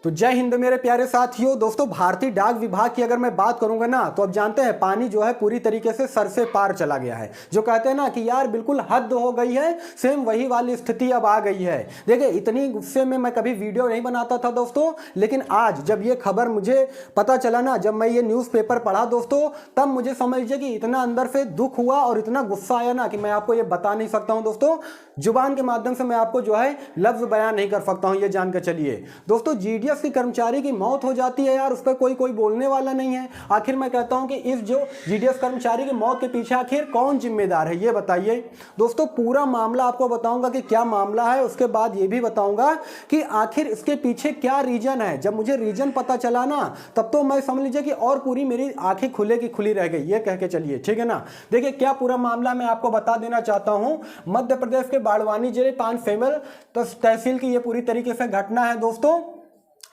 तो जय हिंद मेरे प्यारे साथियों। दोस्तों, भारतीय डाक विभाग की अगर मैं बात करूंगा ना, तो अब जानते हैं पानी जो है पूरी तरीके से सर से पार चला गया है। जो कहते हैं ना कि यार बिल्कुल हद हो गई है, सेम वही वाली स्थिति अब आ गई है। देखिए, इतनी गुस्से में मैं कभी वीडियो नहीं बनाता था दोस्तों, लेकिन आज जब ये खबर मुझे पता चला ना, जब मैं ये न्यूज़पेपर पढ़ा दोस्तों, तब मुझे समझ लीजिए कि इतना अंदर से दुख हुआ और इतना गुस्सा आया ना कि मैं आपको ये बता नहीं सकता हूं दोस्तों। जुबान के माध्यम से मैं आपको जो है लफ्ज बयान नहीं कर सकता हूं। ये जानकर चलिए दोस्तों, जीडीएस की कर्मचारी की मौत हो जाती है यार, उस पर कोई बोलने वाला नहीं है। आखिर मैं कहता हूं कि इस जो जीडीएस कर्मचारी की मौत के पीछे आखिर कौन जिम्मेदार है, ये बताइए दोस्तों। पूरा मामला आपको बताऊंगा कि क्या मामला है, उसके बाद ये भी बताऊंगा कि आखिर इसके पीछे क्या रीजन है। जब मुझे रीजन पता चला ना, तब तो मैं समझ लीजिए कि और पूरी मेरी आंखें खुले की खुली रह गई, ये कह के चलिए, ठीक है ना। देखिए, क्या पूरा मामला मैं आपको बता देना चाहता हूं। मध्य प्रदेश के बाड़वानी जिले पानफेमल तहसील की ये पूरी तरीके से घटना है दोस्तों।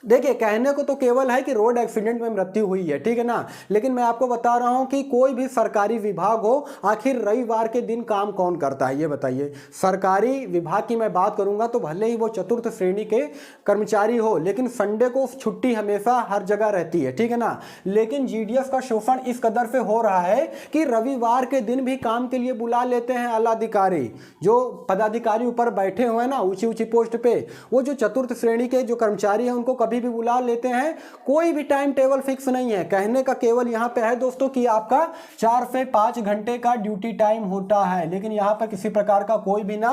देखिए, कहने को तो केवल है कि रोड एक्सीडेंट में मृत्यु हुई है, ठीक है ना, लेकिन मैं आपको बता रहा हूं कि कोई भी सरकारी विभाग हो, आखिर रविवार के दिन काम कौन करता है, ये बताइए। सरकारी विभाग की मैं बात करूंगा तो भले ही वो चतुर्थ श्रेणी के कर्मचारी हो, लेकिन संडे को छुट्टी हमेशा हर जगह रहती है, ठीक है ना। लेकिन जीडीएस का शोषण इस कदर से हो रहा है कि रविवार के दिन भी काम के लिए बुला लेते हैं आला अधिकारी। जो पदाधिकारी ऊपर बैठे हुए हैं ना, ऊंची ऊंची पोस्ट पे, वो जो चतुर्थ श्रेणी के जो कर्मचारी हैं उनको भी बुला लेते हैं। कोई भी टाइम टेबल फिक्स नहीं है। कहने का केवल यहां पे है दोस्तों कि आपका 4 से 5 घंटे का ड्यूटी टाइम होता है, लेकिन यहां पर किसी प्रकार का कोई भी ना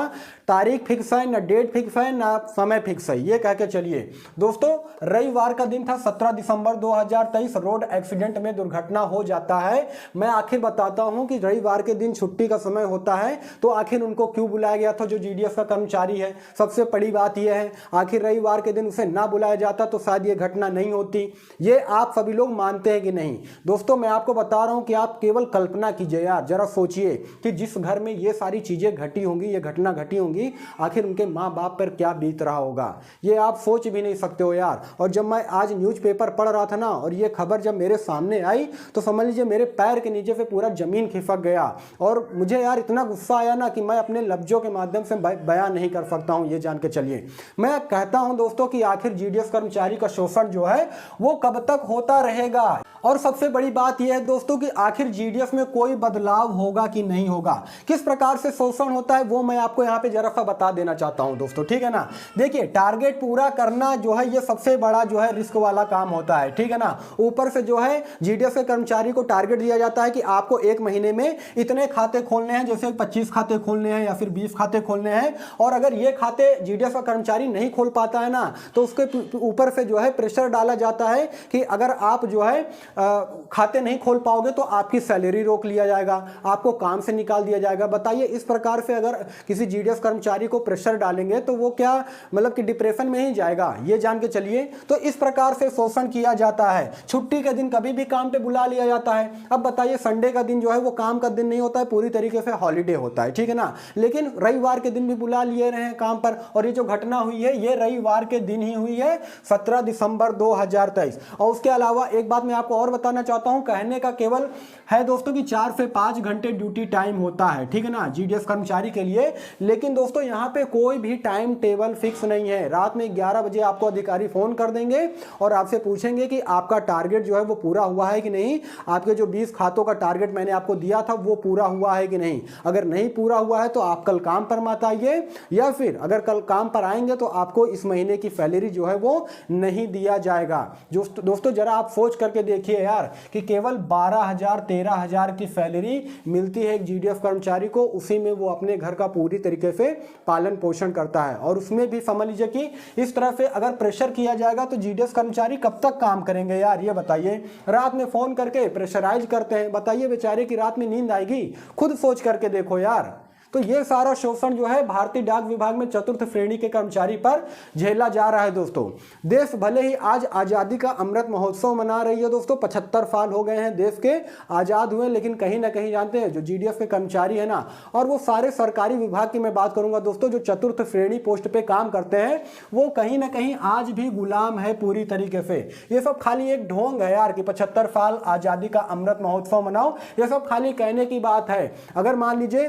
तारीख फिक्स है, ना डेट फिक्स है, ना समय फिक्स है, ये कह के चलिए दोस्तों। रविवार का दिन था 17 दिसंबर 2023, रोड एक्सीडेंट में दुर्घटना हो जाता है। मैं आखिर बताता हूं कि रविवार के दिन छुट्टी का समय होता है, तो आखिर उनको क्यों बुलाया गया था जो जीडीएस का कर्मचारी है। सबसे बड़ी बात यह है, आखिर रविवार के दिन उसे ना बुलाया जाता तो शायद ये घटना नहीं होती। ये आप सभी लोग मानते हैं कि नहीं दोस्तों? मैं आपको बता रहा हूं कि आप केवल कल्पना कीजिए यार, जरा सोचिए कि जिस घर में ये सारी चीजें घटी होंगी, ये घटना घटी होंगी, आखिर उनके माँ बाप पर क्या बीत रहा होगा, ये आप सोच भी नहीं सकते हो यार। और जब मैं आज न्यूज़पेपर पढ़ रहा था ना, और ये खबर जब मेरे सामने आई, तो समझ लीजिए मेरे पैर के नीचे से पूरा जमीन खिसक गया। और मुझे यार इतना गुस्सा आया ना कि मैं अपने लफ्जों के माध्यम से बयान नहीं कर सकता हूं, ये जान के चलिए। मैं कहता हूं दोस्तों कि आखिर जीडीएस कर्मचारी का शोषण जो है वो कब तक होता रहेगा। और सबसे बड़ी बात यह है दोस्तों कि आखिर जीडीएस में कोई बदलाव होगा कि नहीं होगा, किस प्रकार से शोषण होता है, वो मैं आपको यहां पे जरा सा बता देना चाहता हूं दोस्तों, ठीक है ना। देखिए, टारगेट पूरा करना जो है ये सबसे बड़ा जो है रिस्क वाला काम होता है, ठीक है ना। ऊपर से जो है जीडीएस के कर्मचारी को टारगेट दिया जाता है कि आपको एक महीने में इतने खाते खोलने हैं, जैसे 25 खाते खोलने हैं या फिर 20 खाते खोलने हैं। और अगर ये खाते जीडीएस का कर्मचारी नहीं खोल पाता है ना, तो उसके ऊपर से जो है प्रेशर डाला जाता है कि अगर आप जो है खाते नहीं खोल पाओगे तो आपकी सैलरी रोक लिया जाएगा, आपको काम से निकाल दिया जाएगा। बताइए, इस प्रकार से अगर किसी जीडीएस कर्मचारी को प्रेशर डालेंगे तो वो क्या मतलब कि डिप्रेशन में ही जाएगा, ये जान के चलिए। तो इस प्रकार से शोषण किया जाता है। छुट्टी के दिन कभी भी काम पे बुला लिया जाता है। अब बताइए, संडे का दिन जो है वो काम का दिन नहीं होता है, पूरी तरीके से हॉलीडे होता है, ठीक है ना। लेकिन रविवार के दिन भी बुला लिए रहे हैं काम पर। और ये जो घटना हुई है ये रविवार के दिन ही हुई है, 17 दिसंबर 2023। और उसके अलावा एक बात मैं आपको और बताना चाहता हूं, कहने का केवल है दोस्तों कि 4 से 5 घंटे ड्यूटी टाइम होता है, ठीक है ना, जीडीएस कर्मचारी के लिए। लेकिन दोस्तों यहां पे कोई भी टाइम टेबल फिक्स नहीं है। रात में 11 बजे आपको अधिकारी फोन कर देंगे और आपसे पूछेंगे कि आपका टारगेट जो है वो पूरा हुआ है कि नहीं, आपके जो 20 खातों का टारगेट मैंने आपको दिया था वो पूरा हुआ है कि नहीं। अगर नहीं पूरा हुआ है तो आप कल काम पर मत आइए, या फिर अगर कल काम पर आएंगे तो आपको इस महीने की सैलरी जो है वो नहीं दिया जाएगा। दोस्तों जरा आप सोच करके देखिए यार कि केवल 12,000 13,000 की सैलरी मिलती है एक जीडीएस कर्मचारी को, उसी में वो अपने घर का पूरी तरीके से पालन पोषण करता है। और उसमें भी समझ लीजिए कि इस तरह से अगर प्रेशर किया जाएगा तो जीडीएस कर्मचारी कब तक काम करेंगे यार, ये बताइए। रात में फोन करके प्रेशराइज करते हैं, बताइए बेचारे की रात में नींद आएगी? खुद सोच करके देखो यार। तो ये सारा शोषण जो है भारतीय डाक विभाग में चतुर्थ श्रेणी के कर्मचारी पर झेला जा रहा है दोस्तों। देश भले ही आज आज़ादी का अमृत महोत्सव मना रही है दोस्तों, 75 साल हो गए हैं देश के आज़ाद हुए, लेकिन कहीं ना कहीं जानते हैं जो जीडीएस के कर्मचारी है ना, और वो सारे सरकारी विभाग की मैं बात करूंगा दोस्तों, जो चतुर्थ श्रेणी पोस्ट पे काम करते हैं, वो कहीं ना कहीं आज भी गुलाम है पूरी तरीके से। ये सब खाली एक ढोंग है यार कि 75 साल आज़ादी का अमृत महोत्सव मनाओ, ये सब खाली कहने की बात है। अगर मान लीजिए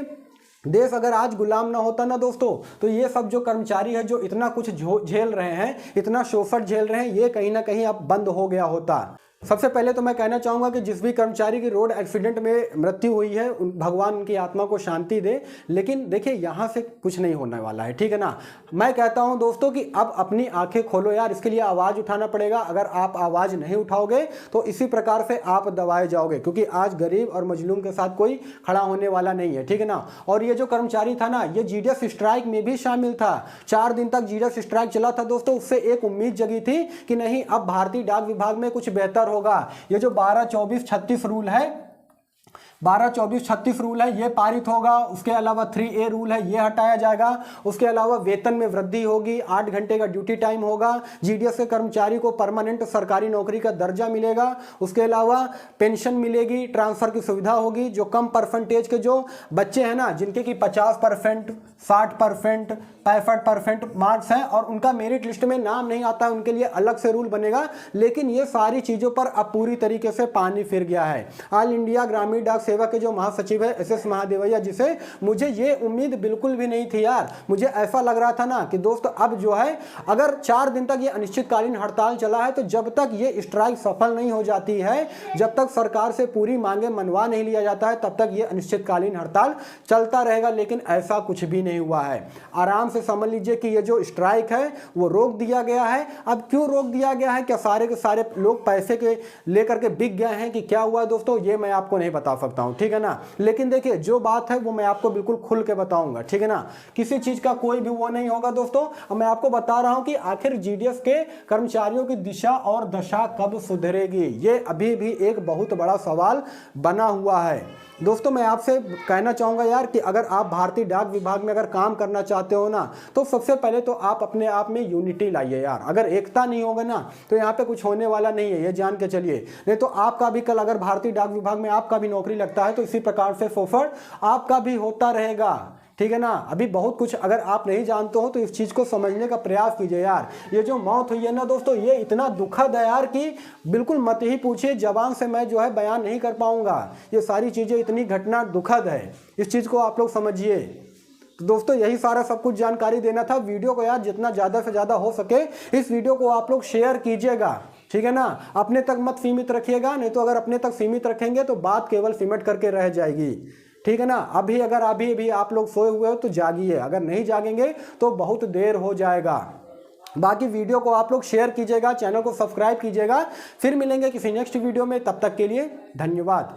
देश अगर आज गुलाम ना होता ना दोस्तों, तो ये सब जो कर्मचारी है जो इतना कुछ झेल रहे हैं, इतना शोषण झेल रहे हैं, ये कहीं ना कहीं अब बंद हो गया होता। सबसे पहले तो मैं कहना चाहूँगा कि जिस भी कर्मचारी की रोड एक्सीडेंट में मृत्यु हुई है, भगवान उनकी आत्मा को शांति दे, लेकिन देखिए यहाँ से कुछ नहीं होने वाला है, ठीक है ना। मैं कहता हूँ दोस्तों कि अब अपनी आंखें खोलो यार, इसके लिए आवाज़ उठाना पड़ेगा। अगर आप आवाज़ नहीं उठाओगे तो इसी प्रकार से आप दबाए जाओगे, क्योंकि आज गरीब और मजलूम के साथ कोई खड़ा होने वाला नहीं है, ठीक है ना। और ये जो कर्मचारी था ना, ये जीडीएस स्ट्राइक में भी शामिल था। 4 दिन तक जीडीएस स्ट्राइक चला था दोस्तों। उससे एक उम्मीद जगी थी कि नहीं, अब भारतीय डाक विभाग में कुछ बेहतर होगा। ये जो 12-24-36 रूल है, 12-24-36 रूल है, ये पारित होगा। उसके अलावा 3A रूल है, ये हटाया जाएगा। उसके अलावा वेतन में वृद्धि होगी, 8 घंटे का ड्यूटी टाइम होगा। जीडीएस के कर्मचारी को परमानेंट सरकारी नौकरी का दर्जा मिलेगा। उसके अलावा पेंशन मिलेगी, ट्रांसफर की सुविधा होगी। जो कम परसेंटेज के जो बच्चे हैं ना, जिनके की 50%, 60%, 65% मार्क्स हैं और उनका मेरिट लिस्ट में नाम नहीं आता है, उनके लिए अलग से रूल बनेगा। लेकिन ये सारी चीजों पर अब पूरी तरीके से पानी फिर गया है। ऑल इंडिया ग्रामीण डाक सेवा के जो महासचिव है SS महादेवैया, जिसे मुझे ये उम्मीद बिल्कुल भी नहीं थी यार। मुझे ऐसा लग रहा था ना कि दोस्तों अब जो है, अगर 4 दिन तक ये अनिश्चितकालीन हड़ताल चला है, तो जब तक ये स्ट्राइक सफल नहीं हो जाती है, जब तक सरकार से पूरी मांगे मनवा नहीं लिया जाता है, तब तक ये अनिश्चितकालीन हड़ताल चलता रहेगा। लेकिन ऐसा कुछ भी नहीं हुआ है। आराम से समझ लीजिए कि ये जो स्ट्राइक है वो रोक दिया गया है। अब क्यों रोक दिया गया है? क्या सारे के सारे लोग पैसे के लेकर के बिक गए हैं कि क्या हुआ दोस्तों? ये मैं आपको नहीं बता सकता हूं, ठीक है ना। लेकिन देखिए, जो बात है वो मैं आपको बिल्कुल खुल के बताऊंगा, ठीक है ना। किसी चीज का कोई भी वो नहीं होगा दोस्तों। अब मैं आपको बता रहा हूं कि आखिर जीडीएस के कर्मचारियों की दिशा और दशा कब सुधरेगी, ये अभी भी एक बहुत बड़ा सवाल बना हुआ है। दोस्तों मैं आपसे कहना चाहूँगा यार कि अगर आप भारतीय डाक विभाग में अगर काम करना चाहते हो ना, तो सबसे पहले तो आप अपने आप में यूनिटी लाइए यार। अगर एकता नहीं होगा ना, तो यहाँ पे कुछ होने वाला नहीं है, ये जान के चलिए। नहीं तो आपका भी कल अगर भारतीय डाक विभाग में आपका भी नौकरी लगता है, तो इसी प्रकार से शोषण आपका भी होता रहेगा, ठीक है ना। अभी बहुत कुछ अगर आप नहीं जानते हो तो इस चीज को समझने का प्रयास कीजिए यार। ये जो मौत हुई है ना दोस्तों, ये इतना दुखद है यार कि बिल्कुल मत ही पूछिए, जबान से मैं जो है बयान नहीं कर पाऊंगा। ये सारी चीजें इतनी घटना दुखद है, इस चीज को आप लोग समझिए। तो दोस्तों यही सारा सब कुछ जानकारी देना था। वीडियो को यार जितना ज्यादा से ज्यादा हो सके इस वीडियो को आप लोग शेयर कीजिएगा, ठीक है ना। अपने तक मत सीमित रखिएगा, नहीं तो अगर अपने तक सीमित रखेंगे तो बात केवल सिमट करके रह जाएगी, ठीक है ना। अभी अगर अभी आप लोग सोए हुए हो तो जागिए, अगर नहीं जागेंगे तो बहुत देर हो जाएगा। बाकी वीडियो को आप लोग शेयर कीजिएगा, चैनल को सब्सक्राइब कीजिएगा। फिर मिलेंगे किसी नेक्स्ट वीडियो में, तब तक के लिए धन्यवाद।